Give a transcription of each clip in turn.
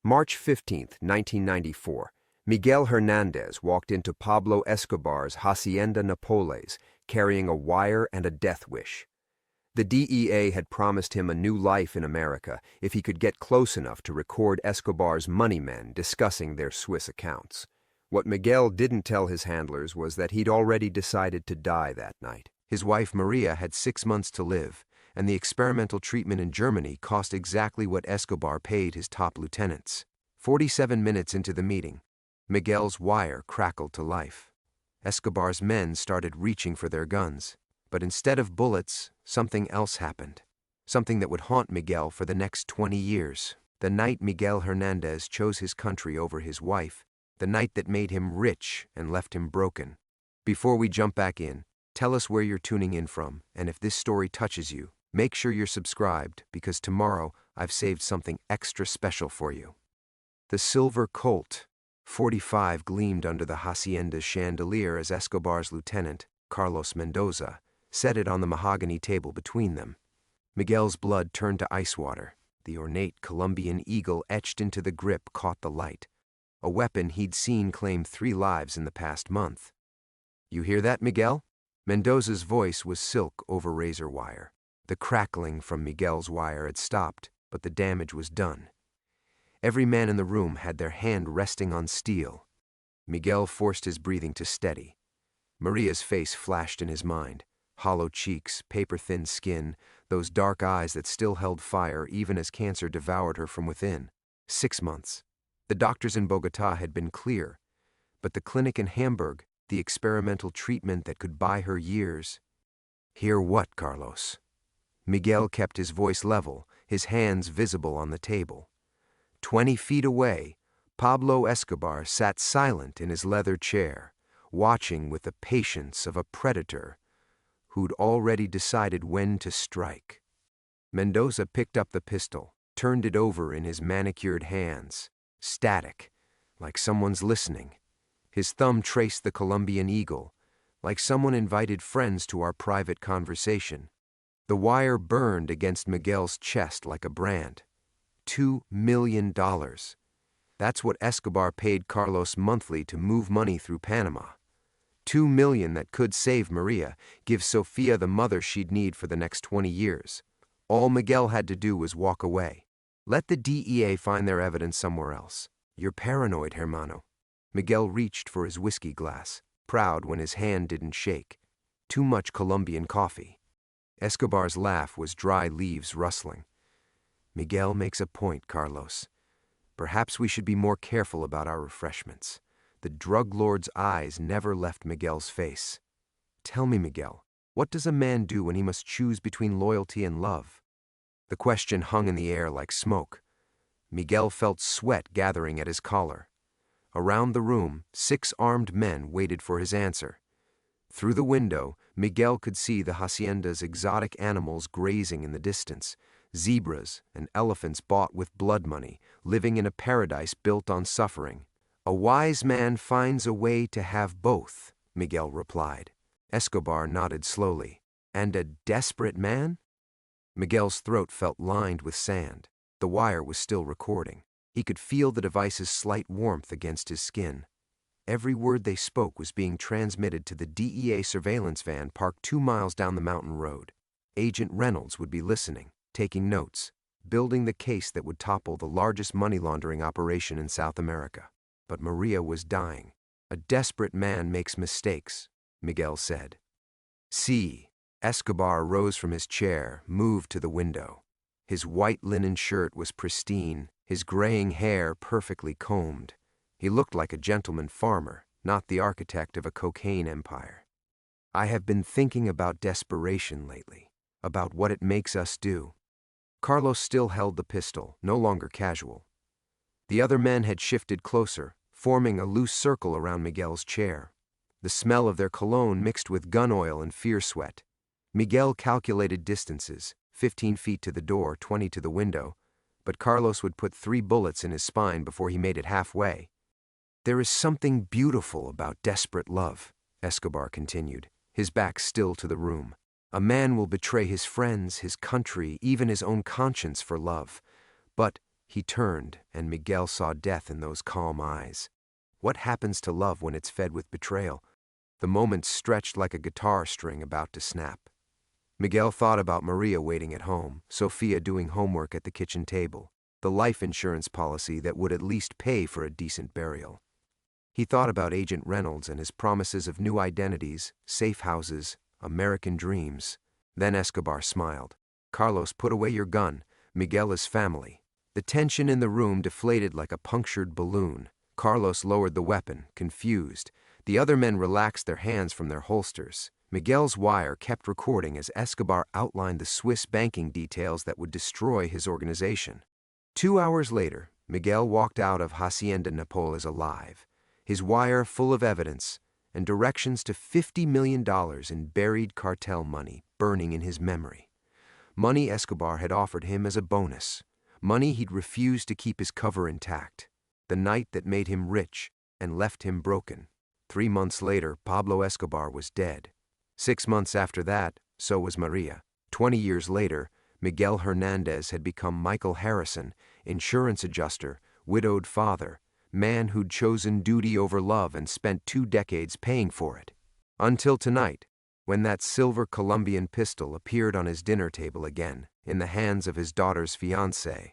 March 15, 1994, Miguel Hernandez walked into Pablo Escobar's Hacienda Napoles carrying a wire and a death wish. The DEA had promised him a new life in America if he could get close enough to record Escobar's money men discussing their Swiss accounts. What Miguel didn't tell his handlers was that he'd already decided to die that night. His wife Maria had 6 months to live, and the experimental treatment in Germany cost exactly what Escobar paid his top lieutenants. 47 minutes into the meeting, Miguel's wire crackled to life. Escobar's men started reaching for their guns, but instead of bullets, something else happened. Something that would haunt Miguel for the next 20 years. The night Miguel Hernandez chose his country over his wife, the night that made him rich and left him broken. Before we jump back in, tell us where you're tuning in from, and if this story touches you, make sure you're subscribed, because tomorrow I've saved something extra special for you. The silver Colt 45 gleamed under the hacienda's chandelier as Escobar's lieutenant, Carlos Mendoza, set it on the mahogany table between them. Miguel's blood turned to ice water. The ornate Colombian eagle etched into the grip caught the light, a weapon he'd seen claim 3 lives in the past month. "You hear that, Miguel?" Mendoza's voice was silk over razor wire. The crackling from Miguel's wire had stopped, but the damage was done. Every man in the room had their hand resting on steel. Miguel forced his breathing to steady. Maria's face flashed in his mind. Hollow cheeks, paper-thin skin, those dark eyes that still held fire even as cancer devoured her from within. 6 months. The doctors in Bogotá had been clear, but the clinic in Hamburg, the experimental treatment that could buy her years. "Hear what, Carlos?" Miguel kept his voice level, his hands visible on the table. 20 feet away, Pablo Escobar sat silent in his leather chair, watching with the patience of a predator who'd already decided when to strike. Mendoza picked up the pistol, turned it over in his manicured hands, static, like someone's listening. His thumb traced the Colombian eagle, like someone invited friends to our private conversation. The wire burned against Miguel's chest like a brand. $2 million. That's what Escobar paid Carlos monthly to move money through Panama. $2 million that could save Maria, give Sofia the mother she'd need for the next 20 years. All Miguel had to do was walk away. Let the DEA find their evidence somewhere else. "You're paranoid, hermano." Miguel reached for his whiskey glass, proud when his hand didn't shake. Too much Colombian coffee. Escobar's laugh was dry leaves rustling. "Miguel makes a point, Carlos. Perhaps we should be more careful about our refreshments." The drug lord's eyes never left Miguel's face. "Tell me, Miguel, what does a man do when he must choose between loyalty and love?" The question hung in the air like smoke. Miguel felt sweat gathering at his collar. Around the room, 6 armed men waited for his answer. Through the window, Miguel could see the hacienda's exotic animals grazing in the distance. Zebras and elephants bought with blood money, living in a paradise built on suffering. "A wise man finds a way to have both," Miguel replied. Escobar nodded slowly. "And a desperate man?" Miguel's throat felt lined with sand. The wire was still recording. He could feel the device's slight warmth against his skin. Every word they spoke was being transmitted to the DEA surveillance van parked 2 miles down the mountain road. Agent Reynolds would be listening, taking notes, building the case that would topple the largest money laundering operation in South America. But Maria was dying. "A desperate man makes mistakes," Miguel said. "See." Escobar rose from his chair, moved to the window. His white linen shirt was pristine, his graying hair perfectly combed. He looked like a gentleman farmer, not the architect of a cocaine empire. "I have been thinking about desperation lately, about what it makes us do." Carlos still held the pistol, no longer casual. The other men had shifted closer, forming a loose circle around Miguel's chair. The smell of their cologne mixed with gun oil and fear sweat. Miguel calculated distances, 15 feet to the door, 20 to the window, but Carlos would put 3 bullets in his spine before he made it halfway. "There is something beautiful about desperate love," Escobar continued, his back still to the room. "A man will betray his friends, his country, even his own conscience for love. But He turned, and Miguel saw death in those calm eyes. What happens to love when it's fed with betrayal? The moment stretched like a guitar string about to snap. Miguel thought about Maria waiting at home, Sofia doing homework at the kitchen table, the life insurance policy that would at least pay for a decent burial. He thought about Agent Reynolds and his promises of new identities, safe houses, American dreams. Then Escobar smiled. "Carlos, put away your gun. Miguel is family." The tension in the room deflated like a punctured balloon. Carlos lowered the weapon, confused. The other men relaxed their hands from their holsters. Miguel's wire kept recording as Escobar outlined the Swiss banking details that would destroy his organization. 2 hours later, Miguel walked out of Hacienda Napoles alive, his wire full of evidence and directions to $50 million in buried cartel money burning in his memory. Money Escobar had offered him as a bonus. Money he'd refused to keep his cover intact. The night that made him rich and left him broken. 3 months later, Pablo Escobar was dead. 6 months after that, so was Maria. 20 years later, Miguel Hernandez had become Michael Harrison, insurance adjuster, widowed father, man who'd chosen duty over love and spent 2 decades paying for it. Until tonight, when that silver Colombian pistol appeared on his dinner table again, in the hands of his daughter's fiancé.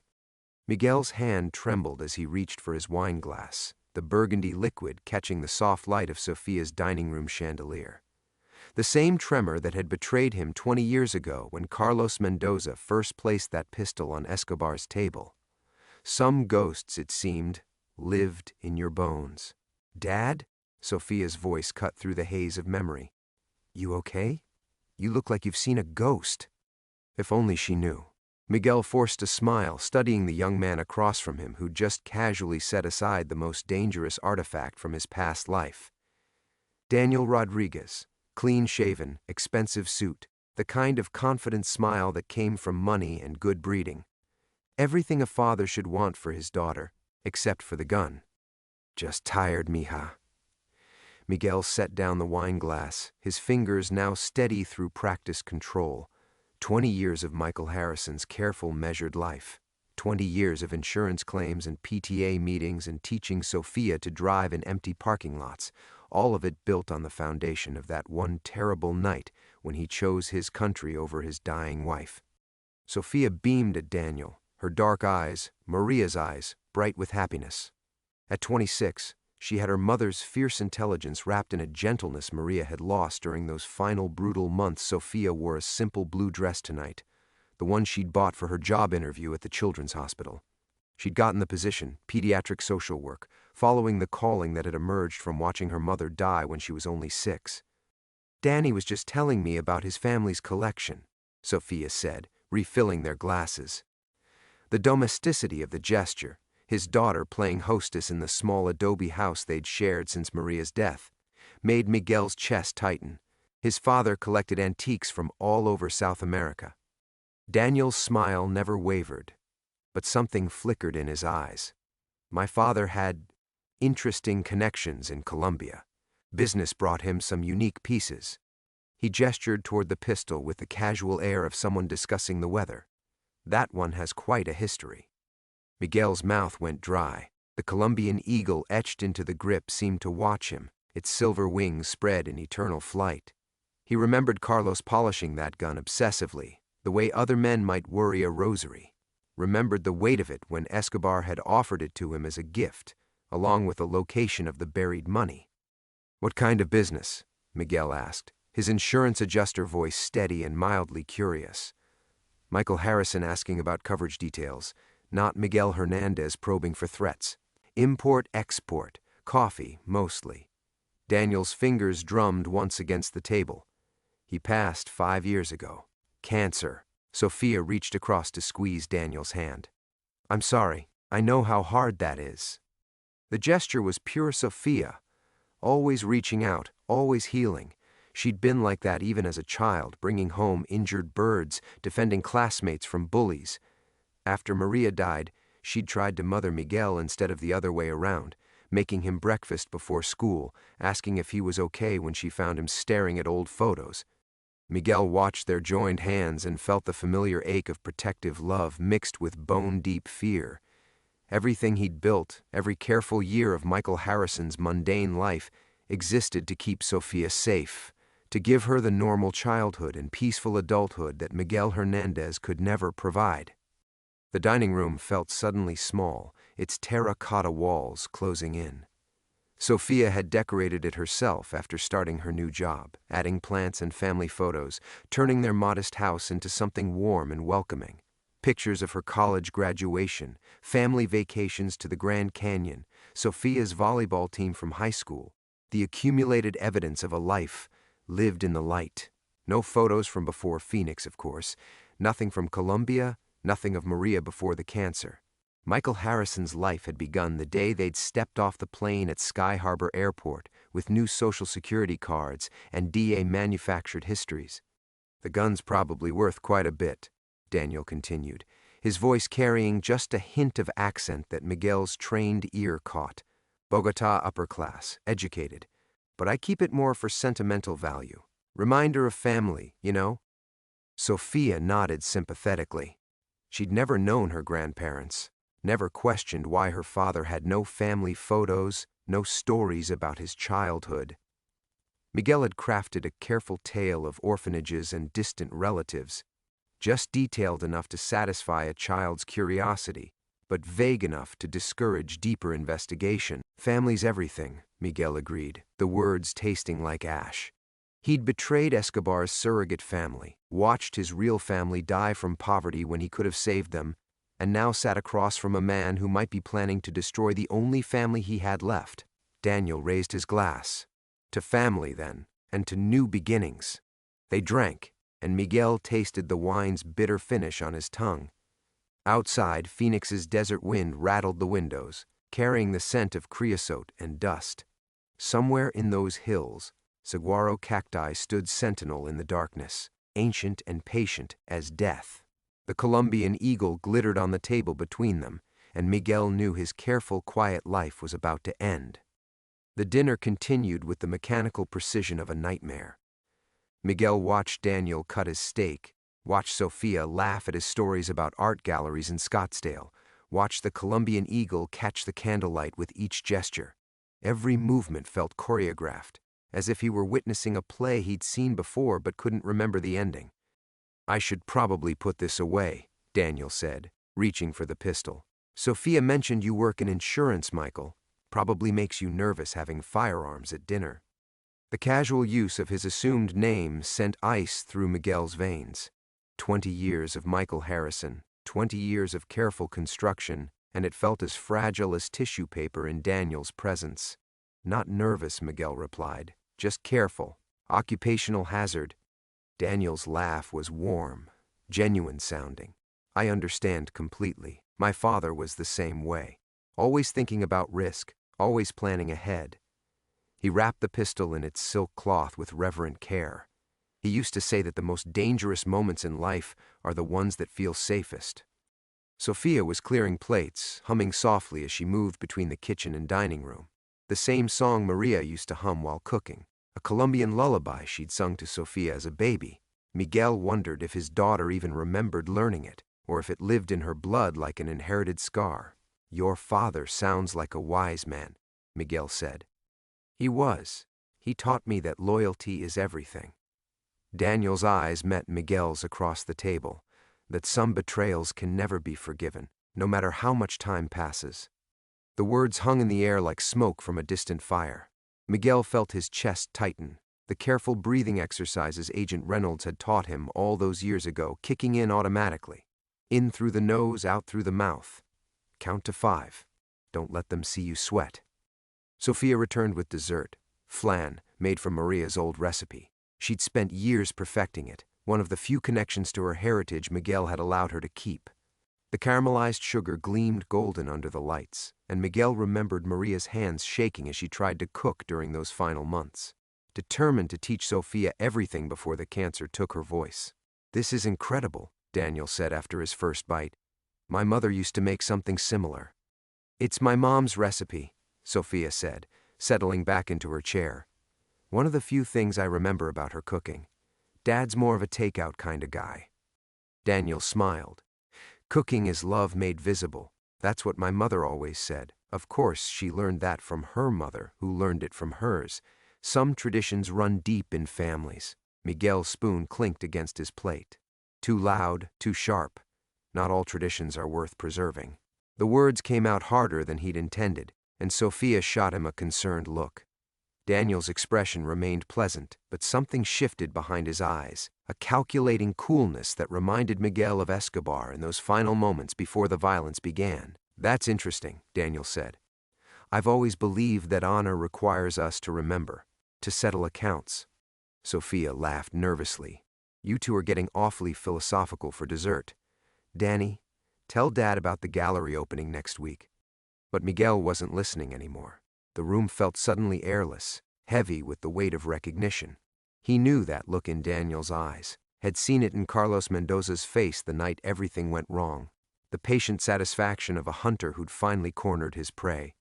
Miguel's hand trembled as he reached for his wine glass, the burgundy liquid catching the soft light of Sofia's dining room chandelier. The same tremor that had betrayed him 20 years ago when Carlos Mendoza first placed that pistol on Escobar's table. Some ghosts, it seemed, lived in your bones. "Dad?" Sofia's voice cut through the haze of memory. "You okay? You look like you've seen a ghost." If only she knew. Miguel forced a smile, studying the young man across from him who'd just casually set aside the most dangerous artifact from his past life. Daniel Rodriguez, clean-shaven, expensive suit, the kind of confident smile that came from money and good breeding. Everything a father should want for his daughter, except for the gun. "Just tired, mija." Miguel set down the wine glass, his fingers now steady through practiced control. 20 years of Michael Harrison's careful, measured life. 20 years of insurance claims and PTA meetings and teaching Sofia to drive in empty parking lots, all of it built on the foundation of that one terrible night when he chose his country over his dying wife. Sofia beamed at Daniel, her dark eyes, Maria's eyes, bright with happiness. At 26, she had her mother's fierce intelligence wrapped in a gentleness Maria had lost during those final brutal months. Sofia wore a simple blue dress tonight, the one she'd bought for her job interview at the children's hospital. She'd gotten the position, pediatric social work, following the calling that had emerged from watching her mother die when she was only 6. "Danny was just telling me about his family's collection," Sofia said, refilling their glasses. The domesticity of the gesture, his daughter playing hostess in the small adobe house they'd shared since Maria's death, made Miguel's chest tighten. His father collected antiques from all over South America. Daniel's smile never wavered, but something flickered in his eyes. "My father had interesting connections in Colombia. Business brought him some unique pieces." He gestured toward the pistol with the casual air of someone discussing the weather. "That one has quite a history." Miguel's mouth went dry. The Colombian eagle etched into the grip seemed to watch him, its silver wings spread in eternal flight. He remembered Carlos polishing that gun obsessively, the way other men might worry a rosary. Remembered the weight of it when Escobar had offered it to him as a gift, along with the location of the buried money. "What kind of business?" Miguel asked, his insurance adjuster voice steady and mildly curious. Michael Harrison asking about coverage details, not Miguel Hernandez probing for threats. Import-export, coffee, mostly. Daniel's fingers drummed once against the table. He passed 5 years ago. Cancer. Sofia reached across to squeeze Daniel's hand. "I'm sorry. I know how hard that is." The gesture was pure Sofia, always reaching out, always healing. She'd been like that even as a child, bringing home injured birds, defending classmates from bullies. After Maria died, she'd tried to mother Miguel instead of the other way around, making him breakfast before school, asking if he was okay when she found him staring at old photos. Miguel watched their joined hands and felt the familiar ache of protective love mixed with bone-deep fear. Everything he'd built, every careful year of Michael Harrison's mundane life, existed to keep Sofia safe, to give her the normal childhood and peaceful adulthood that Miguel Hernandez could never provide. The dining room felt suddenly small, its terracotta walls closing in. Sofia had decorated it herself after starting her new job, adding plants and family photos, turning their modest house into something warm and welcoming. Pictures of her college graduation, family vacations to the Grand Canyon, Sofia's volleyball team from high school, the accumulated evidence of a life lived in the light. No photos from before Phoenix, of course, nothing from Colombia, nothing of Maria before the cancer. Michael Harrison's life had begun the day they'd stepped off the plane at Sky Harbor Airport with new Social Security cards and DA manufactured histories. The gun's probably worth quite a bit, Daniel continued, his voice carrying just a hint of accent that Miguel's trained ear caught. Bogota upper class, educated. But I keep it more for sentimental value. Reminder of family, you know? Sofia nodded sympathetically. She'd never known her grandparents, never questioned why her father had no family photos, no stories about his childhood. Miguel had crafted a careful tale of orphanages and distant relatives, just detailed enough to satisfy a child's curiosity, but vague enough to discourage deeper investigation. Family's everything, Miguel agreed, the words tasting like ash. He'd betrayed Escobar's surrogate family, watched his real family die from poverty when he could have saved them, and now sat across from a man who might be planning to destroy the only family he had left. Daniel raised his glass. To family, then, and to new beginnings. They drank, and Miguel tasted the wine's bitter finish on his tongue. Outside, Phoenix's desert wind rattled the windows, carrying the scent of creosote and dust. Somewhere in those hills, saguaro cacti stood sentinel in the darkness, ancient and patient as death. The Colombian eagle glittered on the table between them, and Miguel knew his careful, quiet life was about to end. The dinner continued with the mechanical precision of a nightmare. Miguel watched Daniel cut his steak, watched Sofia laugh at his stories about art galleries in Scottsdale, watched the Colombian eagle catch the candlelight with each gesture. Every movement felt choreographed, as if he were witnessing a play he'd seen before but couldn't remember the ending. I should probably put this away, Daniel said, reaching for the pistol. Sofia mentioned you work in insurance, Michael. Probably makes you nervous having firearms at dinner. The casual use of his assumed name sent ice through Miguel's veins. 20 years of Michael Harrison, 20 years of careful construction, and it felt as fragile as tissue paper in Daniel's presence. Not nervous, Miguel replied, just careful. Occupational hazard. Daniel's laugh was warm, genuine sounding. I understand completely. My father was the same way. Always thinking about risk, always planning ahead. He wrapped the pistol in its silk cloth with reverent care. He used to say that the most dangerous moments in life are the ones that feel safest. Sofia was clearing plates, humming softly as she moved between the kitchen and dining room. The same song Maria used to hum while cooking, a Colombian lullaby she'd sung to Sofia as a baby. Miguel wondered if his daughter even remembered learning it, or if it lived in her blood like an inherited scar. Your father sounds like a wise man, Miguel said. He was. He taught me that loyalty is everything. Daniel's eyes met Miguel's across the table, that some betrayals can never be forgiven, no matter how much time passes. The words hung in the air like smoke from a distant fire. Miguel felt his chest tighten, the careful breathing exercises Agent Reynolds had taught him all those years ago kicking in automatically. In through the nose, out through the mouth. Count to 5. Don't let them see you sweat. Sofia returned with dessert, flan, made from Maria's old recipe. She'd spent years perfecting it, one of the few connections to her heritage Miguel had allowed her to keep. The caramelized sugar gleamed golden under the lights, and Miguel remembered Maria's hands shaking as she tried to cook during those final months, determined to teach Sofia everything before the cancer took her voice. This is incredible, Daniel said after his first bite. My mother used to make something similar. It's my mom's recipe, Sofia said, settling back into her chair. One of the few things I remember about her cooking. Dad's more of a takeout kind of guy. Daniel smiled. Cooking is love made visible, That's what my mother always said. Of course, she learned that from her mother, who learned it from hers. Some traditions run deep in families. Miguel's spoon clinked against his plate. Too loud, too sharp. Not all traditions are worth preserving. The words came out harder than he'd intended, and Sophia shot him a concerned look. Daniel's expression remained pleasant, but something shifted behind his eyes, a calculating coolness that reminded Miguel of Escobar in those final moments before the violence began. "That's interesting," Daniel said. "I've always believed that honor requires us to remember, to settle accounts." Sophia laughed nervously. "You two are getting awfully philosophical for dessert. Danny, tell Dad about the gallery opening next week." But Miguel wasn't listening anymore. The room felt suddenly airless, heavy with the weight of recognition. He knew that look in Daniel's eyes, had seen it in Carlos Mendoza's face the night everything went wrong, the patient satisfaction of a hunter who'd finally cornered his prey.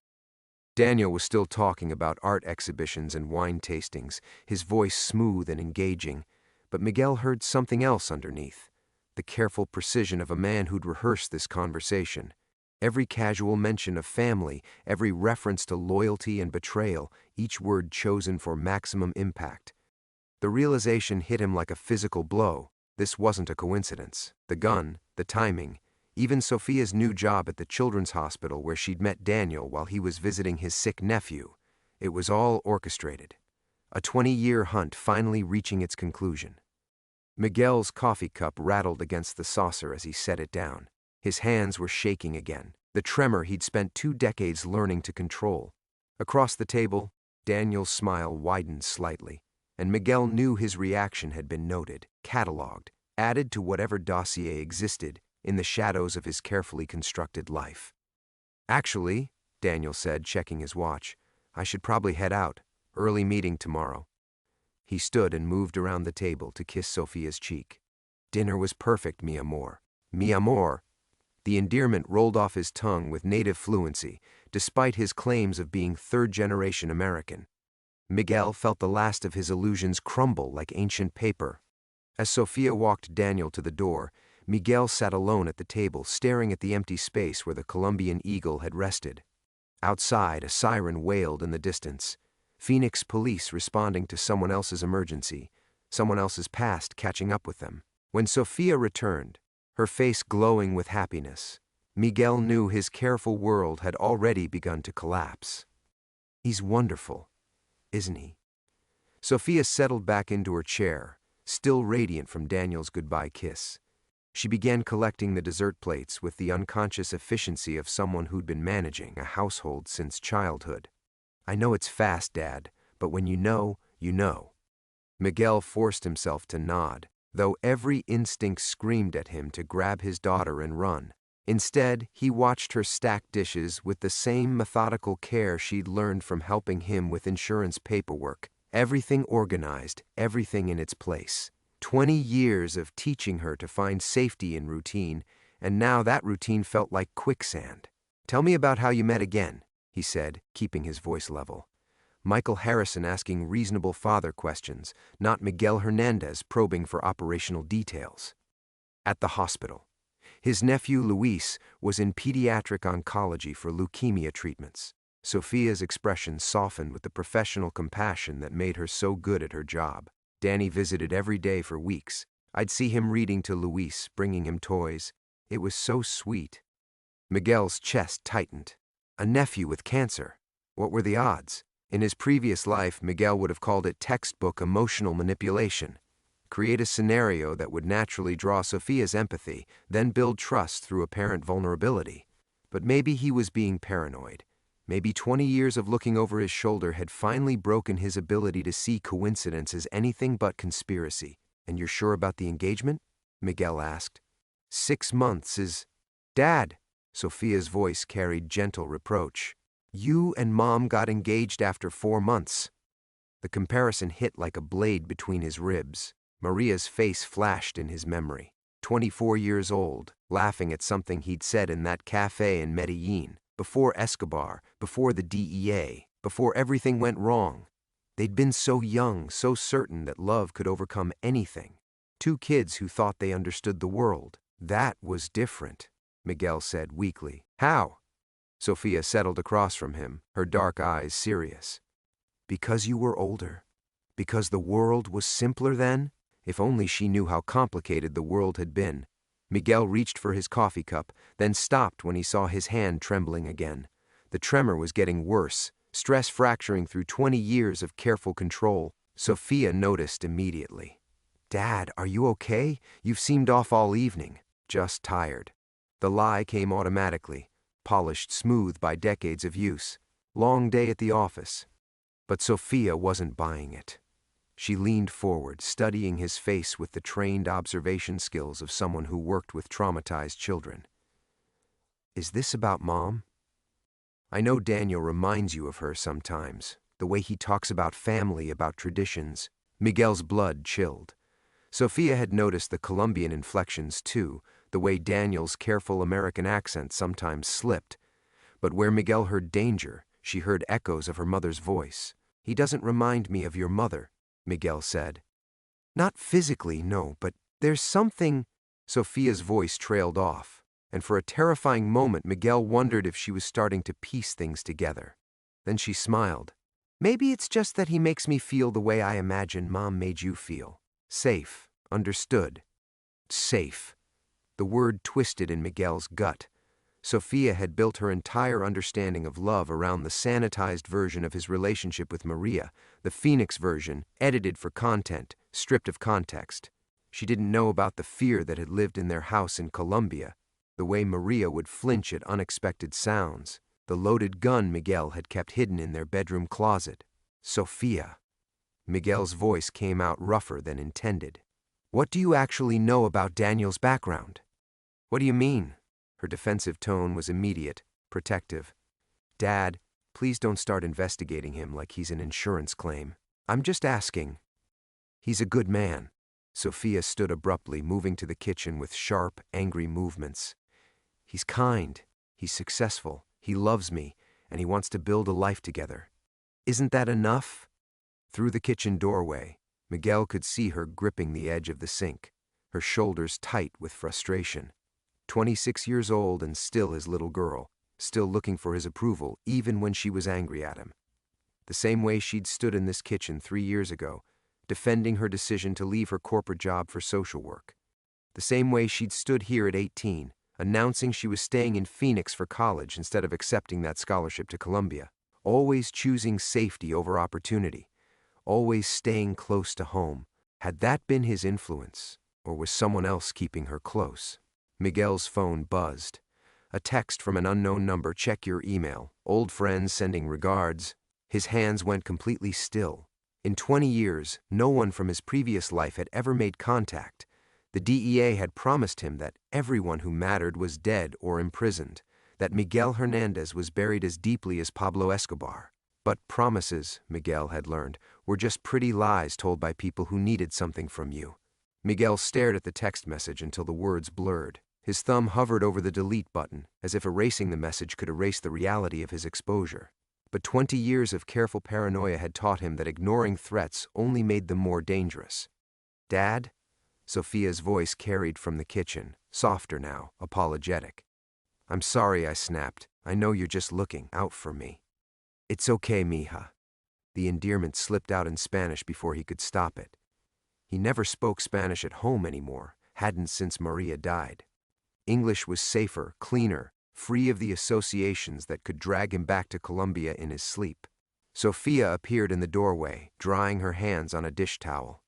Daniel was still talking about art exhibitions and wine tastings, his voice smooth and engaging, but Miguel heard something else underneath, the careful precision of a man who'd rehearsed this conversation. Every casual mention of family, every reference to loyalty and betrayal, each word chosen for maximum impact. The realization hit him like a physical blow. This wasn't a coincidence. The gun, the timing, even Sophia's new job at the children's hospital where she'd met Daniel while he was visiting his sick nephew. It was all orchestrated. A 20-year hunt finally reaching its conclusion. Miguel's coffee cup rattled against the saucer as he set it down. His hands were shaking again, the tremor he'd spent 2 decades learning to control. Across the table, Daniel's smile widened slightly, and Miguel knew his reaction had been noted, cataloged, added to whatever dossier existed in the shadows of his carefully constructed life. "Actually," Daniel said, checking his watch, "I should probably head out. Early meeting tomorrow." He stood and moved around the table to kiss Sophia's cheek. "Dinner was perfect, mi amor." Mi amor. The endearment rolled off his tongue with native fluency, despite his claims of being third-generation American. Miguel felt the last of his illusions crumble like ancient paper. As Sophia walked Daniel to the door, Miguel sat alone at the table, staring at the empty space where the Colombian eagle had rested. Outside, a siren wailed in the distance. Phoenix police responding to someone else's emergency, someone else's past catching up with them. When Sophia returned, her face glowing with happiness, Miguel knew his careful world had already begun to collapse. "He's wonderful, isn't he?" Sophia settled back into her chair, still radiant from Daniel's goodbye kiss. She began collecting the dessert plates with the unconscious efficiency of someone who'd been managing a household since childhood. "I know it's fast, Dad, but when you know, you know." Miguel forced himself to nod, though every instinct screamed at him to grab his daughter and run. Instead, he watched her stack dishes with the same methodical care she'd learned from helping him with insurance paperwork. Everything organized, everything in its place. 20 years of teaching her to find safety in routine, and now that routine felt like quicksand. "Tell me about how you met again," he said, keeping his voice level. Michael Harrison asking reasonable father questions, not Miguel Hernandez probing for operational details. At the hospital. His nephew Luis was in pediatric oncology for leukemia treatments. Sophia's expression softened with the professional compassion that made her so good at her job. Danny visited every day for weeks. I'd see him reading to Luis, bringing him toys. It was so sweet. Miguel's chest tightened. A nephew with cancer. What were the odds? In his previous life, Miguel would have called it textbook emotional manipulation. Create a scenario that would naturally draw Sophia's empathy, then build trust through apparent vulnerability. But maybe he was being paranoid. Maybe 20 years of looking over his shoulder had finally broken his ability to see coincidence as anything but conspiracy. "And you're sure about the engagement?" Miguel asked. 6 months is... "Dad!" Sophia's voice carried gentle reproach. "You and Mom got engaged after 4 months." The comparison hit like a blade between his ribs. Maria's face flashed in his memory. 24 years old, laughing at something he'd said in that cafe in Medellin, before Escobar, before the DEA, before everything went wrong. They'd been so young, so certain that love could overcome anything. 2 kids who thought they understood the world. That was different. Miguel said weakly. How? Sophia settled across from him, her dark eyes serious. Because you were older. Because the world was simpler then? If only she knew how complicated the world had been. Miguel reached for his coffee cup, then stopped when he saw his hand trembling again. The tremor was getting worse, stress fracturing through 20 years of careful control. Sophia noticed immediately. Dad, are you okay? You've seemed off all evening. Just tired. The lie came automatically, polished smooth by decades of use. Long day at the office. But Sophia wasn't buying it. She leaned forward, studying his face with the trained observation skills of someone who worked with traumatized children. Is this about Mom? I know Daniel reminds you of her sometimes, the way he talks about family, about traditions. Miguel's blood chilled. Sophia had noticed the Colombian inflections too, the way Daniel's careful American accent sometimes slipped. But where Miguel heard danger, she heard echoes of her mother's voice. He doesn't remind me of your mother, Miguel said. Not physically, no, but there's something. Sophia's voice trailed off, and for a terrifying moment Miguel wondered if she was starting to piece things together. Then she smiled. Maybe it's just that he makes me feel the way I imagine Mom made you feel. Safe, understood. Safe. The word twisted in Miguel's gut. Sophia had built her entire understanding of love around the sanitized version of his relationship with Maria, the Phoenix version, edited for content, stripped of context. She didn't know about the fear that had lived in their house in Colombia, the way Maria would flinch at unexpected sounds, the loaded gun Miguel had kept hidden in their bedroom closet. Sophia. Miguel's voice came out rougher than intended. What do you actually know about Daniel's background? What do you mean? Her defensive tone was immediate, protective. Dad, please don't start investigating him like he's an insurance claim. I'm just asking. He's a good man. Sophia stood abruptly, moving to the kitchen with sharp, angry movements. He's kind, he's successful, he loves me, and he wants to build a life together. Isn't that enough? Through the kitchen doorway, Miguel could see her gripping the edge of the sink, her shoulders tight with frustration. 26 years old and still his little girl, still looking for his approval even when she was angry at him. The same way she'd stood in this kitchen 3 years ago, defending her decision to leave her corporate job for social work. The same way she'd stood here at 18, announcing she was staying in Phoenix for college instead of accepting that scholarship to Columbia. Always choosing safety over opportunity. Always staying close to home. Had that been his influence, or was someone else keeping her close? Miguel's phone buzzed. A text from an unknown number. Check your email. Old friends sending regards. His hands went completely still. In 20 years, no one from his previous life had ever made contact. The DEA had promised him that everyone who mattered was dead or imprisoned, that Miguel Hernandez was buried as deeply as Pablo Escobar. But promises, Miguel had learned, were just pretty lies told by people who needed something from you. Miguel stared at the text message until the words blurred. His thumb hovered over the delete button, as if erasing the message could erase the reality of his exposure. But 20 years of careful paranoia had taught him that ignoring threats only made them more dangerous. Dad? Sophia's voice carried from the kitchen, softer now, apologetic. I'm sorry, I snapped. I know you're just looking out for me. It's okay, mija. The endearment slipped out in Spanish before he could stop it. He never spoke Spanish at home anymore, hadn't since Maria died. English was safer, cleaner, free of the associations that could drag him back to Colombia in his sleep. Sophia appeared in the doorway, drying her hands on a dish towel.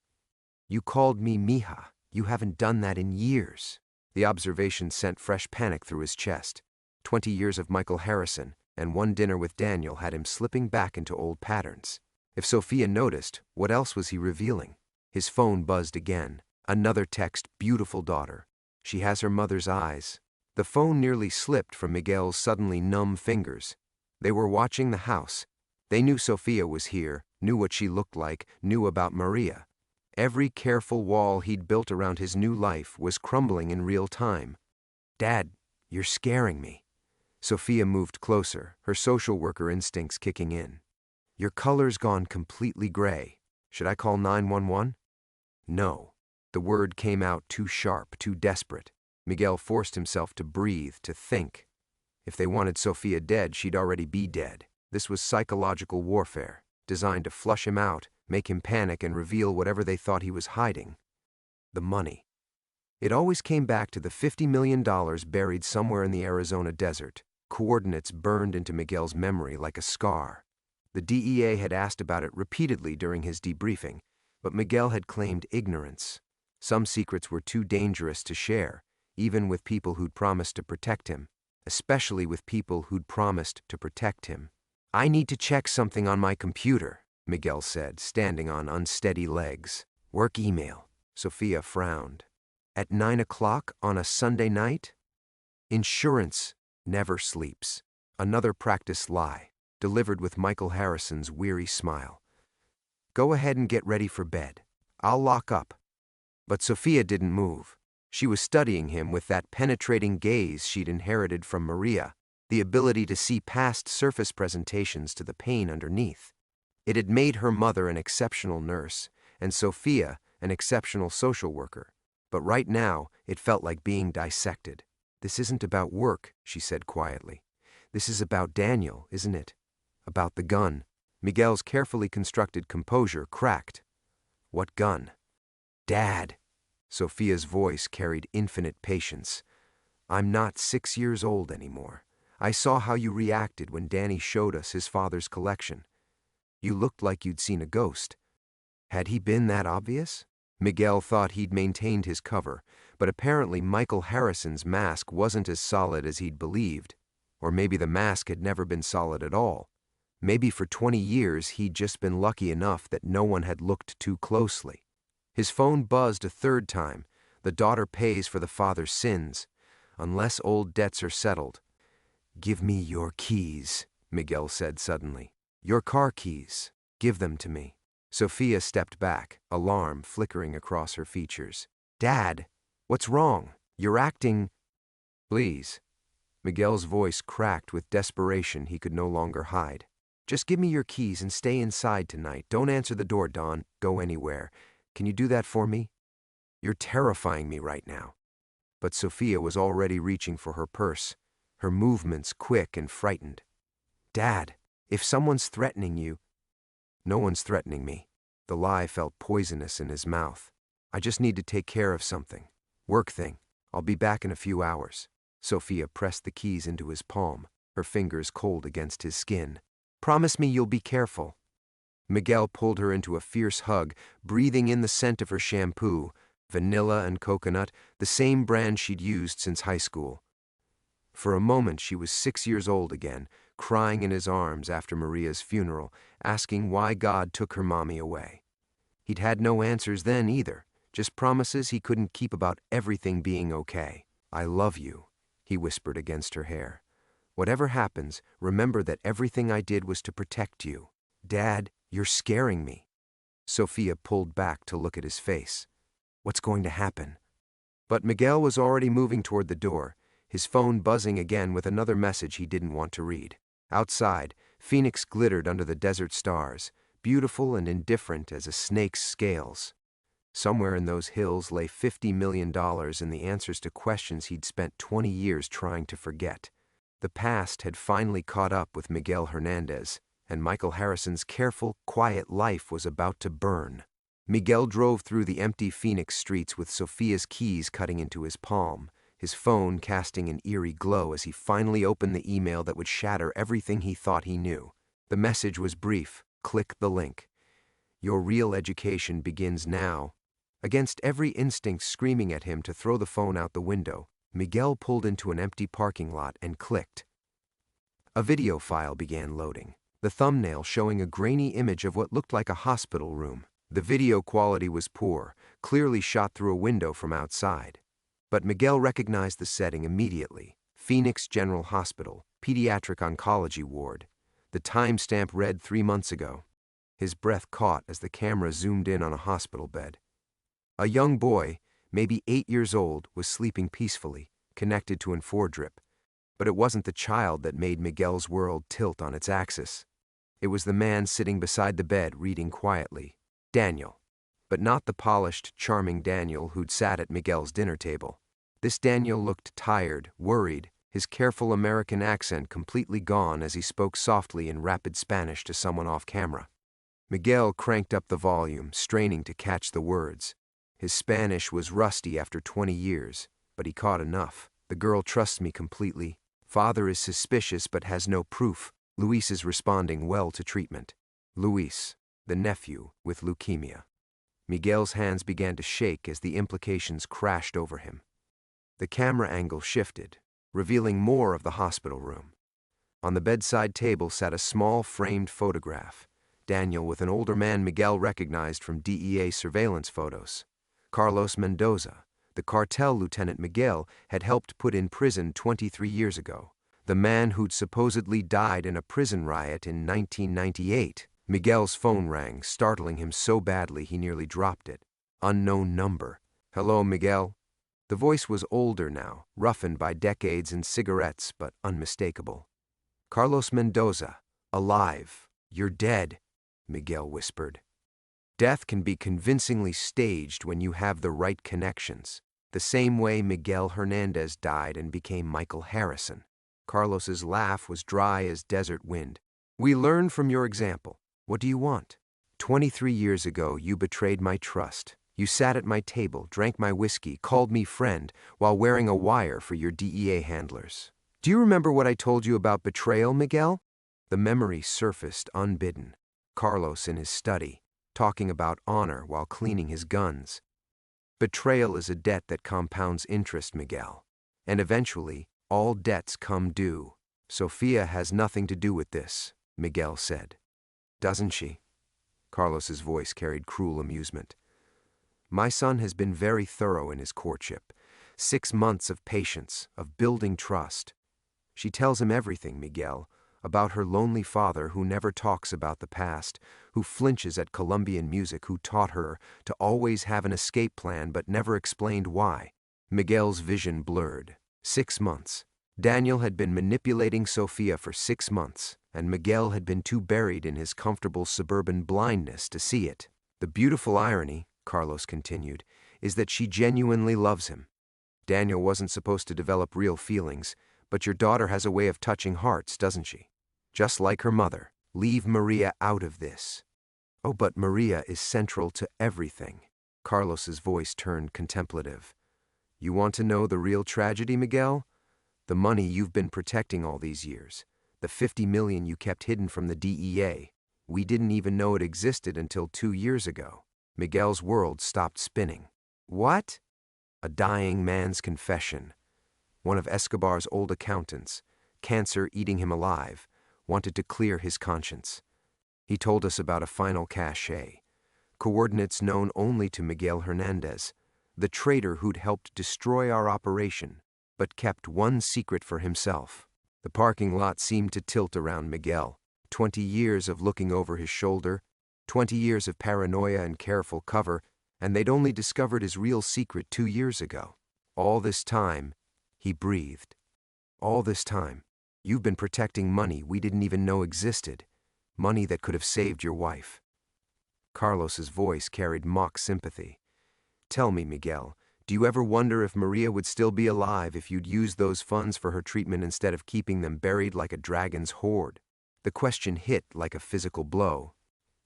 You called me mija. You haven't done that in years. The observation sent fresh panic through his chest. 20 years of Michael Harrison, and one dinner with Daniel had him slipping back into old patterns. If Sophia noticed, what else was he revealing? His phone buzzed again. Another text, beautiful daughter. She has her mother's eyes. The phone nearly slipped from Miguel's suddenly numb fingers. They were watching the house. They knew Sophia was here, knew what she looked like, knew about Maria. Every careful wall he'd built around his new life was crumbling in real time. Dad, you're scaring me. Sophia moved closer, her social worker instincts kicking in. Your color's gone completely gray. Should I call 911? No. The word came out too sharp, too desperate. Miguel forced himself to breathe, to think. If they wanted Sofia dead, she'd already be dead. This was psychological warfare, designed to flush him out, make him panic, and reveal whatever they thought he was hiding. The money. It always came back to the $50 million buried somewhere in the Arizona desert, coordinates burned into Miguel's memory like a scar. The DEA had asked about it repeatedly during his debriefing, but Miguel had claimed ignorance. Some secrets were too dangerous to share, even with people who'd promised to protect him, especially with people who'd promised to protect him. "I need to check something on my computer," Miguel said, standing on unsteady legs. "Work email." Sofia frowned. "At 9 o'clock on a Sunday night?" Insurance never sleeps. Another practice lie, delivered with Michael Harrison's weary smile. "Go ahead and get ready for bed. I'll lock up." But Sofia didn't move. She was studying him with that penetrating gaze she'd inherited from Maria, the ability to see past surface presentations to the pain underneath. It had made her mother an exceptional nurse, and Sofia an exceptional social worker. But right now, it felt like being dissected. "This isn't about work," she said quietly. "This is about Daniel, isn't it? About the gun." Miguel's carefully constructed composure cracked. "What gun?" "Dad." Sofia's voice carried infinite patience. "I'm not 6 years old anymore. I saw how you reacted when Danny showed us his father's collection. You looked like you'd seen a ghost. Had he been that obvious?" Miguel thought he'd maintained his cover, but apparently Michael Harrison's mask wasn't as solid as he'd believed. Or maybe the mask had never been solid at all. Maybe for 20 years he'd just been lucky enough that no one had looked too closely. His phone buzzed a third time. The daughter pays for the father's sins, unless old debts are settled. "Give me your keys," Miguel said suddenly. "Your car keys. Give them to me." Sofia stepped back, alarm flickering across her features. "Dad, what's wrong? You're acting—" "Please." Miguel's voice cracked with desperation he could no longer hide. "Just give me your keys and stay inside tonight. Don't answer the door, Dawn. Go anywhere. Can you do that for me? You're terrifying me right now." But Sofia was already reaching for her purse, her movements quick and frightened. "Dad, if someone's threatening you—" "No one's threatening me." The lie felt poisonous in his mouth. "I just need to take care of something. Work thing. I'll be back in a few hours." Sofia pressed the keys into his palm, her fingers cold against his skin. "Promise me you'll be careful." Miguel pulled her into a fierce hug, breathing in the scent of her shampoo, vanilla and coconut, the same brand she'd used since high school. For a moment she was 6 years old again, crying in his arms after Maria's funeral, asking why God took her mommy away. He'd had no answers then either, just promises he couldn't keep about everything being okay. "I love you," he whispered against her hair. "Whatever happens, remember that everything I did was to protect you." "Dad, you're scaring me." Sofia pulled back to look at his face. "What's going to happen?" But Miguel was already moving toward the door, his phone buzzing again with another message he didn't want to read. Outside, Phoenix glittered under the desert stars, beautiful and indifferent as a snake's scales. Somewhere in those hills lay $50 million and the answers to questions he'd spent 20 years trying to forget. The past had finally caught up with Miguel Hernandez, and Michael Harrison's careful, quiet life was about to burn. Miguel drove through the empty Phoenix streets with Sofia's keys cutting into his palm, his phone casting an eerie glow as he finally opened the email that would shatter everything he thought he knew. The message was brief. Click the link. Your real education begins now. Against every instinct screaming at him to throw the phone out the window, Miguel pulled into an empty parking lot and clicked. A video file began loading, the thumbnail showing a grainy image of what looked like a hospital room. The video quality was poor, clearly shot through a window from outside. But Miguel recognized the setting immediately. Phoenix General Hospital, Pediatric Oncology Ward. The timestamp read 3 months ago. His breath caught as the camera zoomed in on a hospital bed. A young boy, maybe 8 years old, was sleeping peacefully, connected to an drip. But it wasn't the child that made Miguel's world tilt on its axis. It was the man sitting beside the bed reading quietly. Daniel. But not the polished, charming Daniel who'd sat at Miguel's dinner table. This Daniel looked tired, worried, his careful American accent completely gone as he spoke softly in rapid Spanish to someone off camera. Miguel cranked up the volume, straining to catch the words. His Spanish was rusty after 20 years, but he caught enough. The girl trusts me completely. Father is suspicious but has no proof. Luis is responding well to treatment. Luis, the nephew, with leukemia. Miguel's hands began to shake as the implications crashed over him. The camera angle shifted, revealing more of the hospital room. On the bedside table sat a small framed photograph. Daniel with an older man Miguel recognized from DEA surveillance photos. Carlos Mendoza, the cartel lieutenant Miguel had helped put in prison 23 years ago. The man who'd supposedly died in a prison riot in 1998. Miguel's phone rang, startling him so badly he nearly dropped it. Unknown number. Hello, Miguel. The voice was older now, roughened by decades and cigarettes, but unmistakable. Carlos Mendoza, alive. You're dead, Miguel whispered. Death can be convincingly staged when you have the right connections. The same way Miguel Hernandez died and became Michael Harrison. Carlos's laugh was dry as desert wind. We learn from your example. What do you want? 23 years ago, you betrayed my trust. You sat at my table, drank my whiskey, called me friend, while wearing a wire for your DEA handlers. Do you remember what I told you about betrayal, Miguel? The memory surfaced unbidden. Carlos in his study, talking about honor while cleaning his guns. Betrayal is a debt that compounds interest, Miguel. And eventually, all debts come due. Sofia has nothing to do with this, Miguel said. Doesn't she? Carlos's voice carried cruel amusement. My son has been very thorough in his courtship. 6 months of patience, of building trust. She tells him everything, Miguel, about her lonely father who never talks about the past, who flinches at Colombian music, who taught her to always have an escape plan but never explained why. Miguel's vision blurred. 6 months. Daniel had been manipulating Sofia for 6 months, and Miguel had been too buried in his comfortable suburban blindness to see it. The beautiful irony, Carlos continued, is that she genuinely loves him. Daniel wasn't supposed to develop real feelings, but your daughter has a way of touching hearts, doesn't she? Just like her mother. Leave Maria out of this. Oh, but Maria is central to everything. Carlos's voice turned contemplative. You want to know the real tragedy, Miguel? The money you've been protecting all these years. The 50 million you kept hidden from the DEA. We didn't even know it existed until 2 years ago. Miguel's world stopped spinning. What? A dying man's confession. One of Escobar's old accountants, cancer eating him alive, wanted to clear his conscience. He told us about a final cachet, coordinates known only to Miguel Hernandez, the traitor who'd helped destroy our operation, but kept one secret for himself. The parking lot seemed to tilt around Miguel. 20 years of looking over his shoulder, 20 years of paranoia and careful cover, and they'd only discovered his real secret 2 years ago. All this time, he breathed. All this time, you've been protecting money we didn't even know existed, money that could have saved your wife. Carlos's voice carried mock sympathy. Tell me, Miguel, do you ever wonder if Maria would still be alive if you'd used those funds for her treatment instead of keeping them buried like a dragon's hoard? The question hit like a physical blow.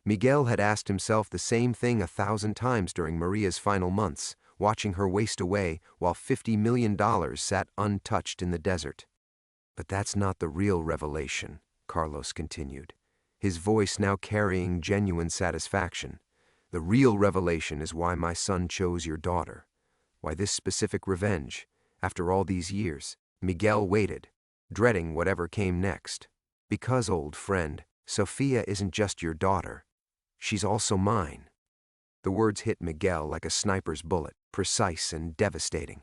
Miguel had asked himself the same thing 1,000 times during Maria's final months, watching her waste away while $50 million sat untouched in the desert. But that's not the real revelation, Carlos continued, his voice now carrying genuine satisfaction. The real revelation is why my son chose your daughter. Why this specific revenge, after all these years. Miguel waited, dreading whatever came next. Because, old friend, Sofia isn't just your daughter. She's also mine. The words hit Miguel like a sniper's bullet, precise and devastating.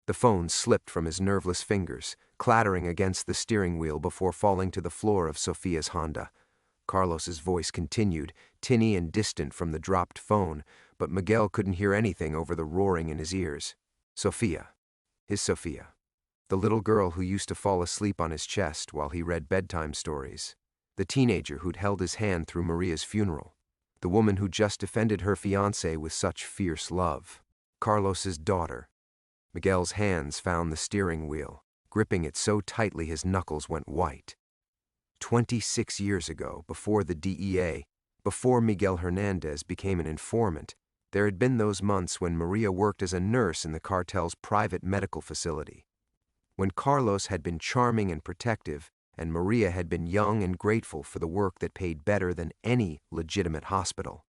The phone slipped from his nerveless fingers, clattering against the steering wheel before falling to the floor of Sofia's Honda. Carlos's voice continued, tinny and distant from the dropped phone, but Miguel couldn't hear anything over the roaring in his ears. Sofia. His Sofia. The little girl who used to fall asleep on his chest while he read bedtime stories. The teenager who'd held his hand through Maria's funeral. The woman who just defended her fiancé with such fierce love. Carlos's daughter. Miguel's hands found the steering wheel, gripping it so tightly his knuckles went white. 26 years ago, before the DEA, before Miguel Hernandez became an informant, there had been those months when Maria worked as a nurse in the cartel's private medical facility. When Carlos had been charming and protective, and Maria had been young and grateful for the work that paid better than any legitimate hospital.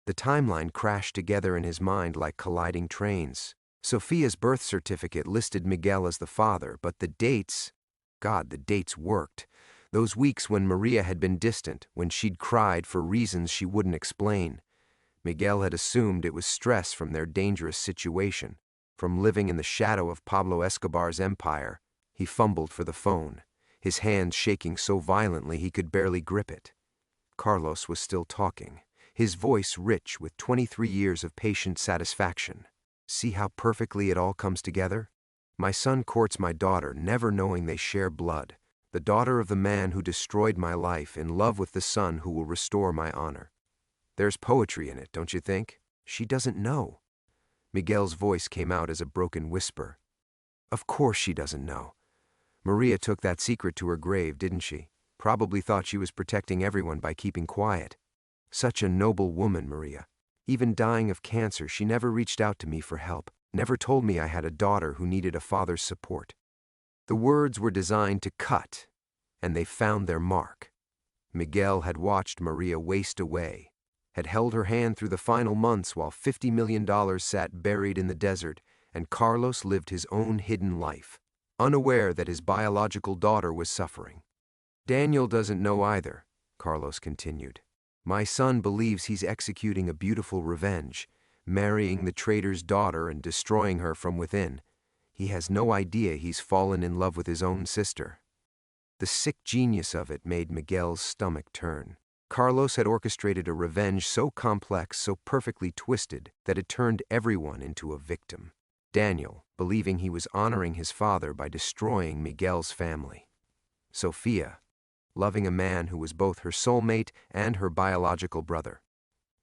The timeline crashed together in his mind like colliding trains. Sofia's birth certificate listed Miguel as the father, but the dates worked. Those weeks when Maria had been distant, when she'd cried for reasons she wouldn't explain. Miguel had assumed it was stress from their dangerous situation, from living in the shadow of Pablo Escobar's empire. He fumbled for the phone, his hands shaking so violently he could barely grip it. Carlos was still talking, his voice rich with 23 years of patient satisfaction. See how perfectly it all comes together? My son courts my daughter, never knowing they share blood. The daughter of the man who destroyed my life, in love with the son who will restore my honor. There's poetry in it, don't you think? She doesn't know. Miguel's voice came out as a broken whisper. Of course she doesn't know. Maria took that secret to her grave, didn't she? Probably thought she was protecting everyone by keeping quiet. Such a noble woman, Maria. Even dying of cancer, she never reached out to me for help, never told me I had a daughter who needed a father's support. The words were designed to cut, and they found their mark. Miguel had watched Maria waste away, had held her hand through the final months while $50 million sat buried in the desert, and Carlos lived his own hidden life, unaware that his biological daughter was suffering. Daniel doesn't know either, Carlos continued. My son believes he's executing a beautiful revenge, marrying the traitor's daughter and destroying her from within. He has no idea he's fallen in love with his own sister. The sick genius of it made Miguel's stomach turn. Carlos had orchestrated a revenge so complex, so perfectly twisted, that it turned everyone into a victim. Daniel, believing he was honoring his father by destroying Miguel's family. Sofia, loving a man who was both her soulmate and her biological brother.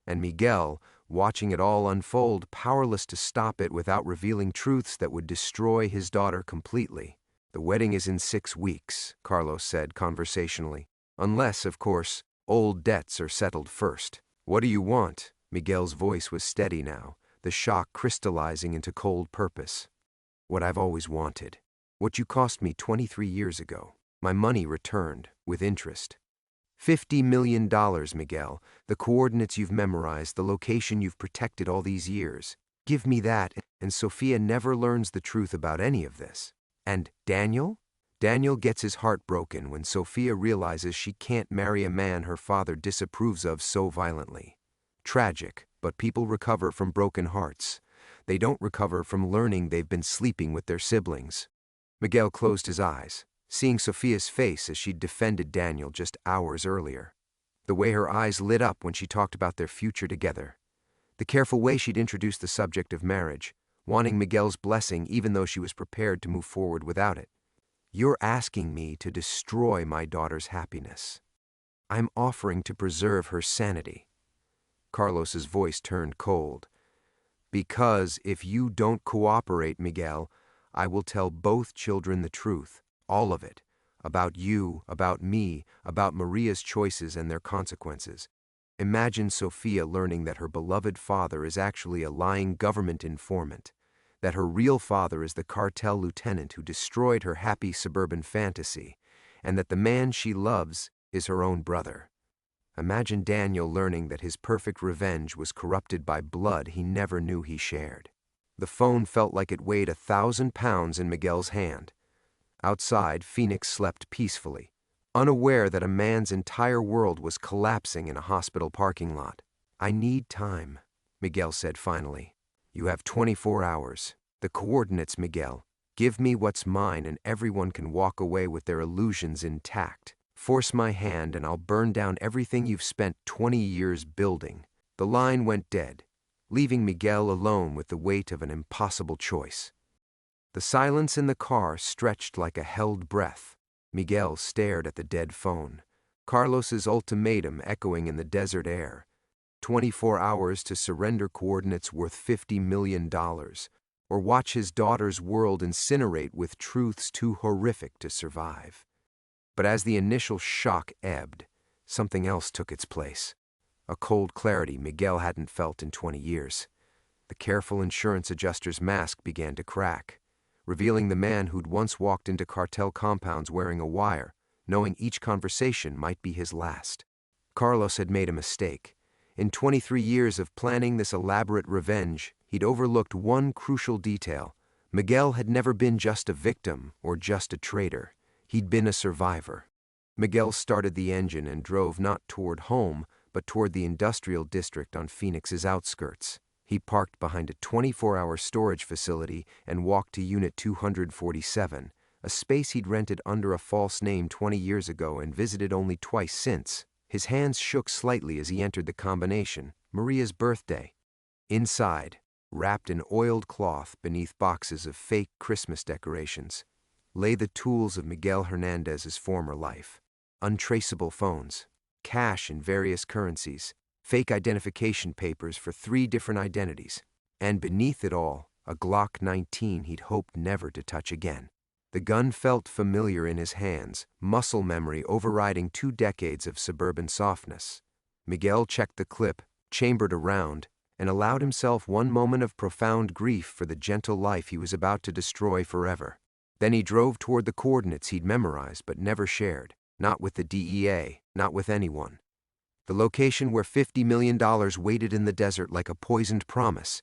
And Miguel, watching it all unfold, powerless to stop it without revealing truths that would destroy his daughter completely. The wedding is in 6 weeks, Carlos said conversationally. Unless, of course, old debts are settled first. What do you want? Miguel's voice was steady now, the shock crystallizing into cold purpose. What I've always wanted. What you cost me 23 years ago. My money returned, with interest. $50 million, Miguel, the coordinates you've memorized, the location you've protected all these years. Give me that, and Sofia never learns the truth about any of this. And Daniel? Daniel gets his heart broken when Sofia realizes she can't marry a man her father disapproves of so violently. Tragic, but people recover from broken hearts. They don't recover from learning they've been sleeping with their siblings. Miguel closed his eyes, seeing Sofia's face as she'd defended Daniel just hours earlier. The way her eyes lit up when she talked about their future together. The careful way she'd introduced the subject of marriage, wanting Miguel's blessing even though she was prepared to move forward without it. You're asking me to destroy my daughter's happiness. I'm offering to preserve her sanity. Carlos's voice turned cold. Because if you don't cooperate, Miguel, I will tell both children the truth. All of it. About you, about me, about Maria's choices and their consequences. Imagine Sofia learning that her beloved father is actually a lying government informant, that her real father is the cartel lieutenant who destroyed her happy suburban fantasy, and that the man she loves is her own brother. Imagine Daniel learning that his perfect revenge was corrupted by blood he never knew he shared. The phone felt like it weighed 1,000 pounds in Miguel's hand. Outside, Phoenix slept peacefully, unaware that a man's entire world was collapsing in a hospital parking lot. I need time, Miguel said finally. You have 24 hours. The coordinates, Miguel. Give me what's mine and everyone can walk away with their illusions intact. Force my hand and I'll burn down everything you've spent 20 years building. The line went dead, leaving Miguel alone with the weight of an impossible choice. The silence in the car stretched like a held breath. Miguel stared at the dead phone, Carlos's ultimatum echoing in the desert air. 24 hours to surrender coordinates worth $50 million, or watch his daughter's world incinerate with truths too horrific to survive. But as the initial shock ebbed, something else took its place. A cold clarity Miguel hadn't felt in 20 years. The careful insurance adjuster's mask began to crack, revealing the man who'd once walked into cartel compounds wearing a wire, knowing each conversation might be his last. Carlos had made a mistake. In 23 years of planning this elaborate revenge, he'd overlooked one crucial detail. Miguel had never been just a victim or just a traitor. He'd been a survivor. Miguel started the engine and drove not toward home, but toward the industrial district on Phoenix's outskirts. He parked behind a 24-hour storage facility and walked to Unit 247, a space he'd rented under a false name 20 years ago and visited only twice since. His hands shook slightly as he entered the combination, Maria's birthday. Inside, wrapped in oiled cloth beneath boxes of fake Christmas decorations, lay the tools of Miguel Hernandez's former life. Untraceable phones, cash in various currencies, fake identification papers for 3 different identities, and beneath it all, a Glock 19 he'd hoped never to touch again. The gun felt familiar in his hands, muscle memory overriding 2 decades of suburban softness. Miguel checked the clip, chambered a round, and allowed himself one moment of profound grief for the gentle life he was about to destroy forever. Then he drove toward the coordinates he'd memorized but never shared, not with the DEA, not with anyone. The location where $50 million waited in the desert like a poisoned promise.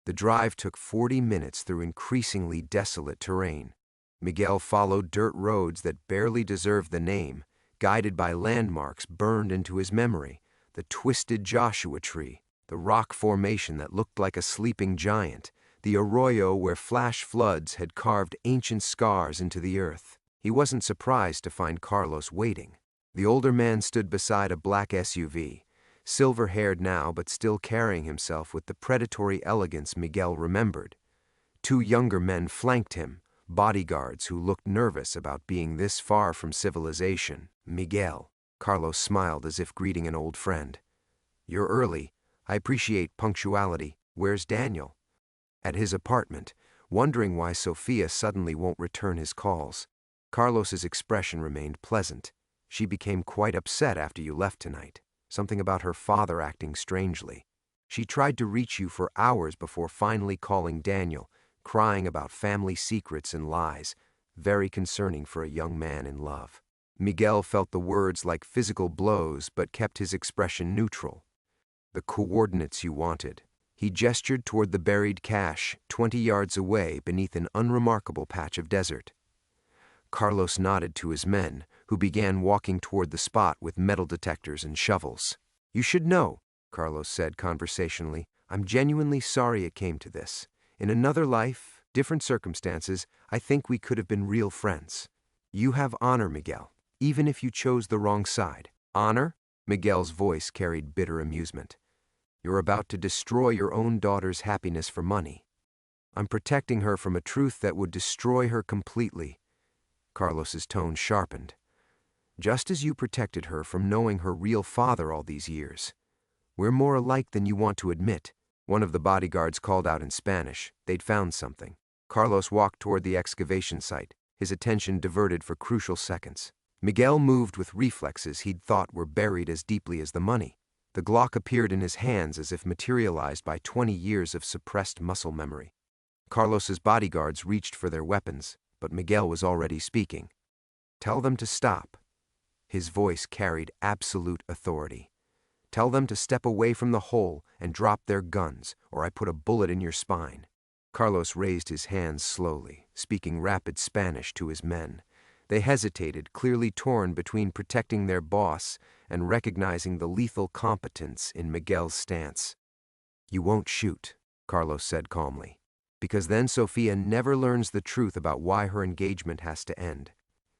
The drive took 40 minutes through increasingly desolate terrain. Miguel followed dirt roads that barely deserved the name, guided by landmarks burned into his memory, the twisted Joshua tree, the rock formation that looked like a sleeping giant, the arroyo where flash floods had carved ancient scars into the earth. He wasn't surprised to find Carlos waiting. The older man stood beside a black SUV, silver-haired now but still carrying himself with the predatory elegance Miguel remembered. 2 younger men flanked him, bodyguards who looked nervous about being this far from civilization. "Miguel," Carlos smiled as if greeting an old friend. "You're early. I appreciate punctuality. Where's Daniel?" "At his apartment, wondering why Sofia suddenly won't return his calls." Carlos's expression remained pleasant. "She became quite upset after you left tonight. Something about her father acting strangely. She tried to reach you for hours before finally calling Daniel, crying about family secrets and lies, very concerning for a young man in love." Miguel felt the words like physical blows but kept his expression neutral. "The coordinates you wanted." He gestured toward the buried cache 20 yards away beneath an unremarkable patch of desert. Carlos nodded to his men, who began walking toward the spot with metal detectors and shovels. "You should know," Carlos said conversationally, "I'm genuinely sorry it came to this. In another life, different circumstances, I think we could have been real friends. You have honor, Miguel, even if you chose the wrong side." "Honor?" Miguel's voice carried bitter amusement. "You're about to destroy your own daughter's happiness for money. I'm protecting her from a truth that would destroy her completely." Carlos's tone sharpened. "Just as you protected her from knowing her real father all these years. We're more alike than you want to admit." One of the bodyguards called out in Spanish. They'd found something. Carlos walked toward the excavation site, his attention diverted for crucial seconds. Miguel moved with reflexes he'd thought were buried as deeply as the money. The Glock appeared in his hands as if materialized by 20 years of suppressed muscle memory. Carlos's bodyguards reached for their weapons, but Miguel was already speaking. "Tell them to stop." His voice carried absolute authority. "Tell them to step away from the hole and drop their guns, or I put a bullet in your spine." Carlos raised his hands slowly, speaking rapid Spanish to his men. They hesitated, clearly torn between protecting their boss and recognizing the lethal competence in Miguel's stance. "You won't shoot," Carlos said calmly, "because then Sofia never learns the truth about why her engagement has to end.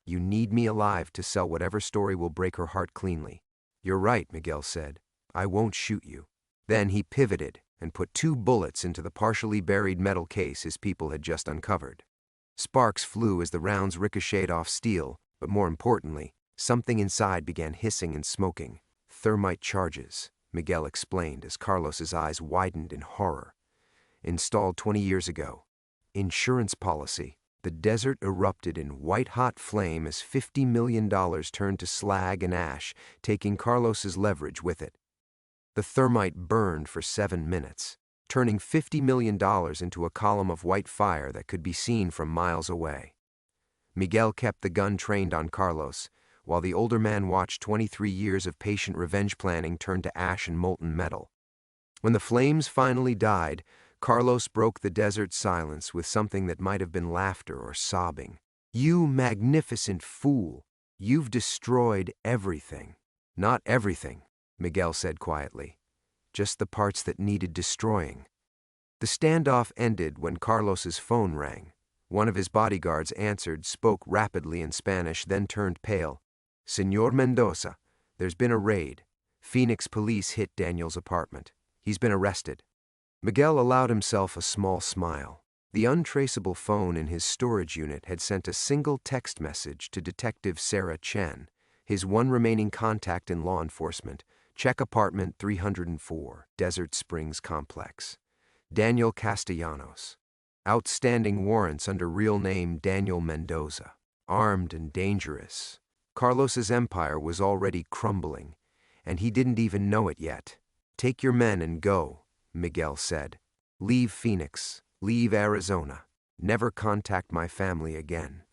You need me alive to sell whatever story will break her heart cleanly." "You're right," Miguel said. "I won't shoot you." Then he pivoted and put 2 bullets into the partially buried metal case his people had just uncovered. Sparks flew as the rounds ricocheted off steel, but more importantly, something inside began hissing and smoking. "Thermite charges," Miguel explained as Carlos's eyes widened in horror. "Installed 20 years ago. Insurance policy. The desert erupted in white-hot flame as $50 million turned to slag and ash, taking Carlos's leverage with it. The thermite burned for 7 minutes, turning $50 million into a column of white fire that could be seen from miles away. Miguel kept the gun trained on Carlos, while the older man watched 23 years of patient revenge planning turn to ash and molten metal. When the flames finally died, Carlos broke the desert silence with something that might have been laughter or sobbing. "You magnificent fool! You've destroyed everything." "Not everything," Miguel said quietly. "Just the parts that needed destroying." The standoff ended when Carlos's phone rang. One of his bodyguards answered, spoke rapidly in Spanish, then turned pale. "Señor Mendoza, there's been a raid. Phoenix police hit Daniel's apartment. He's been arrested." Miguel allowed himself a small smile. The untraceable phone in his storage unit had sent a single text message to Detective Sarah Chen, his one remaining contact in law enforcement. "Check apartment 304, Desert Springs Complex. Daniel Castellanos. Outstanding warrants under real name Daniel Mendoza. Armed and dangerous." Carlos's empire was already crumbling, and he didn't even know it yet. "Take your men and go," Miguel said. "Leave Phoenix, leave Arizona. Never contact my family again."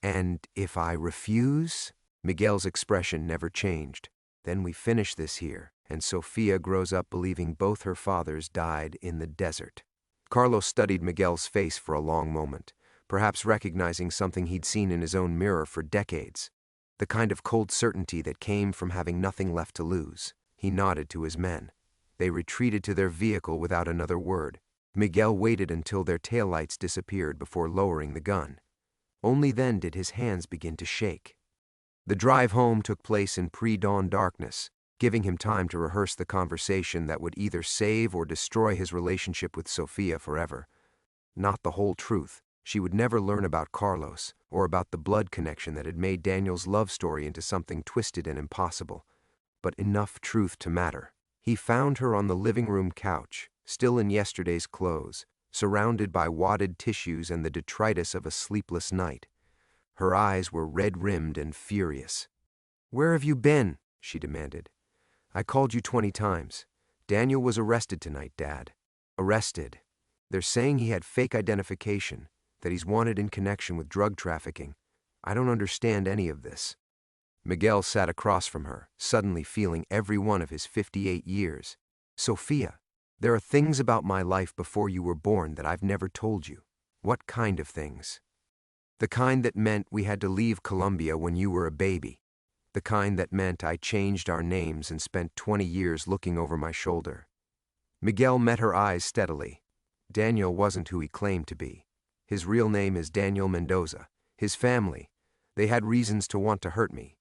"And if I refuse?" Miguel's expression never changed. "Then we finish this here, and Sofia grows up believing both her fathers died in the desert." Carlos studied Miguel's face for a long moment, perhaps recognizing something he'd seen in his own mirror for decades, the kind of cold certainty that came from having nothing left to lose. He nodded to his men. They retreated to their vehicle without another word. Miguel waited until their taillights disappeared before lowering the gun. Only then did his hands begin to shake. The drive home took place in pre-dawn darkness, giving him time to rehearse the conversation that would either save or destroy his relationship with Sofia forever. Not the whole truth. She would never learn about Carlos, or about the blood connection that had made Daniel's love story into something twisted and impossible. But enough truth to matter. He found her on the living room couch, still in yesterday's clothes, surrounded by wadded tissues and the detritus of a sleepless night. Her eyes were red-rimmed and furious. "Where have you been?" she demanded. "I called you 20 times. Daniel was arrested tonight, Dad." "Arrested? They're saying he had fake identification, that he's wanted in connection with drug trafficking. I don't understand any of this." Miguel sat across from her, suddenly feeling every one of his 58 years. "Sofia, there are things about my life before you were born that I've never told you." "What kind of things?" "The kind that meant we had to leave Colombia when you were a baby. The kind that meant I changed our names and spent 20 years looking over my shoulder." Miguel met her eyes steadily. Daniel wasn't who he claimed to be. His real name is Daniel Mendoza. His family, they had reasons to want to hurt me.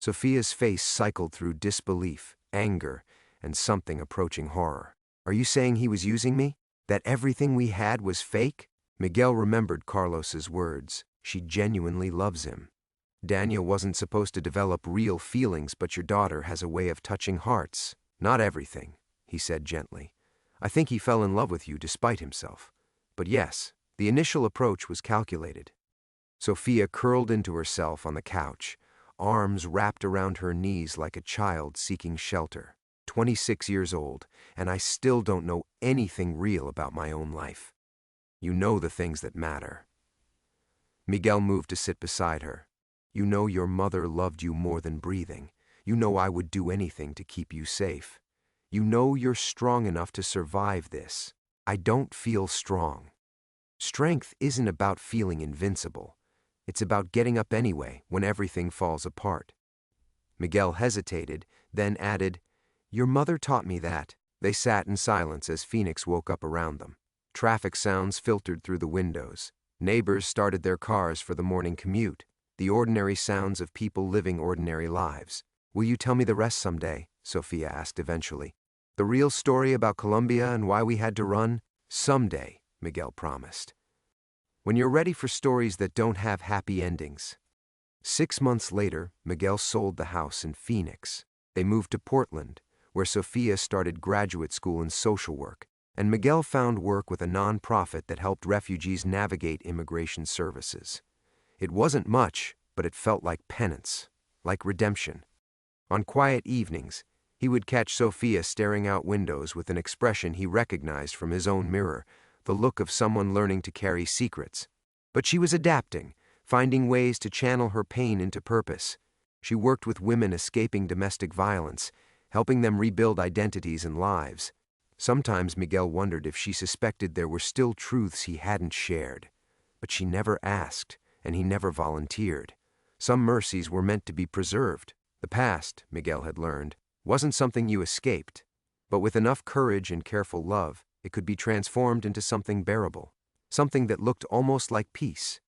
Sofia's face cycled through disbelief, anger, and something approaching horror. "Are you saying he was using me? That everything we had was fake?" Miguel remembered Carlos's words. "She genuinely loves him." "Daniel wasn't supposed to develop real feelings, but your daughter has a way of touching hearts." "Not everything," he said gently. "I think he fell in love with you despite himself. But yes, the initial approach was calculated." Sofia curled into herself on the couch, arms wrapped around her knees like a child seeking shelter. 26 years old, and I still don't know anything real about my own life. "You know the things that matter." Miguel moved to sit beside her. "You know your mother loved you more than breathing. You know I would do anything to keep you safe. You know you're strong enough to survive this. I don't feel strong." Strength isn't about feeling invincible. It's about getting up anyway when everything falls apart. Miguel hesitated, then added, "Your mother taught me that." They sat in silence as Phoenix woke up around them. Traffic sounds filtered through the windows. Neighbors started their cars for the morning commute, the ordinary sounds of people living ordinary lives. "Will you tell me the rest someday?" Sofia asked eventually. "The real story about Colombia and why we had to run?" "Someday," Miguel promised. "When you're ready for stories that don't have happy endings." 6 months later, Miguel sold the house in Phoenix. They moved to Portland, where Sofia started graduate school in social work. and Miguel found work with a non-profit that helped refugees navigate immigration services. It wasn't much, but it felt like penance, like redemption. On quiet evenings, he would catch Sophia staring out windows with an expression he recognized from his own mirror, the look of someone learning to carry secrets. But she was adapting, finding ways to channel her pain into purpose. She worked with women escaping domestic violence, helping them rebuild identities and lives. Sometimes Miguel wondered if she suspected there were still truths he hadn't shared. But she never asked, and he never volunteered. Some mercies were meant to be preserved. The past, Miguel had learned, wasn't something you escaped, but with enough courage and careful love, it could be transformed into something bearable, something that looked almost like peace.